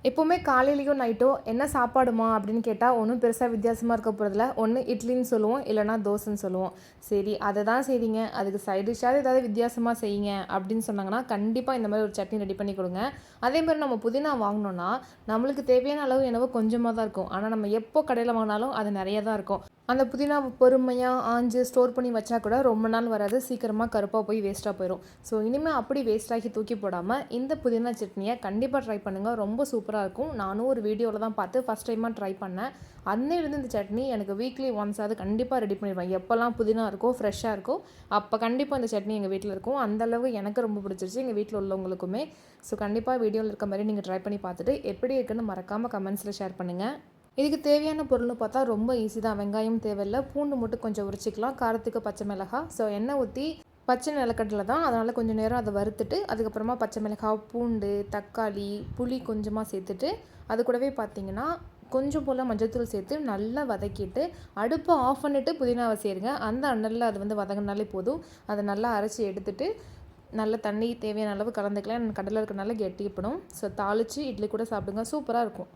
எப்போவுமே காலையிலயோ நைட்டோ என்ன சாப்பாடுமா அப்படின்னு கேட்டால் ஒன்றும் பெருசாக வித்தியாசமாக இருக்க போகிறதில்ல. ஒன்று இட்லின்னு சொல்லுவோம், இல்லைனா தோசைன்னு சொல்லுவோம். சரி அதை தான் செய்றீங்க, அதுக்கு சைட் டிஷ்ஷாவது ஏதாவது வித்தியாசமாக செய்யுங்க அப்படின்னு சொன்னாங்கன்னா, கண்டிப்பாக இந்த மாதிரி ஒரு சட்னி ரெடி பண்ணி கொடுங்க. அதே மாதிரி நம்ம புதினா வாங்கினோன்னா நம்மளுக்கு தேவையான அளவு என்னவோ கொஞ்சமாக தான் இருக்கும். ஆனால் நம்ம எப்போ கடையில் வாங்கினாலும் அது நிறைய தான் இருக்கும். அந்த புதினாவை பொறுமையாக ஆஞ்சு ஸ்டோர் பண்ணி வச்சா கூட ரொம்ப நாள் வராது, சீக்கிரமாக கருப்பாக போய் வேஸ்ட்டாக போயிடும். ஸோ இனிமேல் அப்படி வேஸ்ட்டாகி தூக்கி போடாமல் இந்த புதினா சட்னியை கண்டிப்பாக ட்ரை பண்ணுங்கள். ரொம்ப சூப்பராக இருக்கும். நானும் ஒரு வீடியோவில் தான் பார்த்து ஃபஸ்ட் டைமாக ட்ரை பண்ணேன். அன்னையிலேருந்து இந்த சட்னி எனக்கு வீக்லி ஒன்ஸாவது கண்டிப்பாக ரெடி பண்ணிடுவேன். எப்போல்லாம் புதினா இருக்கோ ஃப்ரெஷ்ஷாக இருக்கோ அப்போ கண்டிப்பாக இந்த சட்னி எங்கள் வீட்டில் இருக்கும். அந்தளவு எனக்கு ரொம்ப பிடிச்சிருச்சு, எங்கள் வீட்டில் உள்ளவங்களுக்குமே. ஸோ கண்டிப்பாக வீடியோவில் இருக்க மாதிரி நீங்கள் ட்ரை பண்ணி பார்த்துட்டு எப்படி இருக்குன்னு மறக்காமல் கமெண்ட்ஸில் ஷேர் பண்ணுங்கள். இதுக்கு தேவையான பொருள்னு பார்த்தா ரொம்ப ஈஸி தான். வெங்காயம் தேவையில்லை, பூண்டு மட்டும் கொஞ்சம் உரிச்சிக்கலாம், காரத்துக்கு பச்சை மிளகாய். ஸோ எண்ணெய் ஊற்றி பச்சை நிலக்கடலை தான், அதனால் கொஞ்சம் நேரம் அதை வறுத்துட்டு அதுக்கப்புறமா பச்சை மிளகாய், பூண்டு, தக்காளி, புளி கொஞ்சமாக சேர்த்துட்டு அது கூடவே பார்த்திங்கன்னா கொஞ்சம் போல் மஞ்சள்தூள் சேர்த்து நல்லா வதக்கிட்டு அடுப்பை ஆஃப் பண்ணிவிட்டு புதினாவை சேருங்க. அந்த அண்ணலில் அது வந்து வதங்கினாலே போதும். அதை நல்லா அரைச்சி எடுத்துட்டு நல்ல தண்ணி தேவையான அளவு கலந்துக்கலாம். கடலை இருக்கனால கெட்டிப்படும். ஸோ தாளித்து இட்லி கூட சாப்பிடுங்க, சூப்பராக இருக்கும்.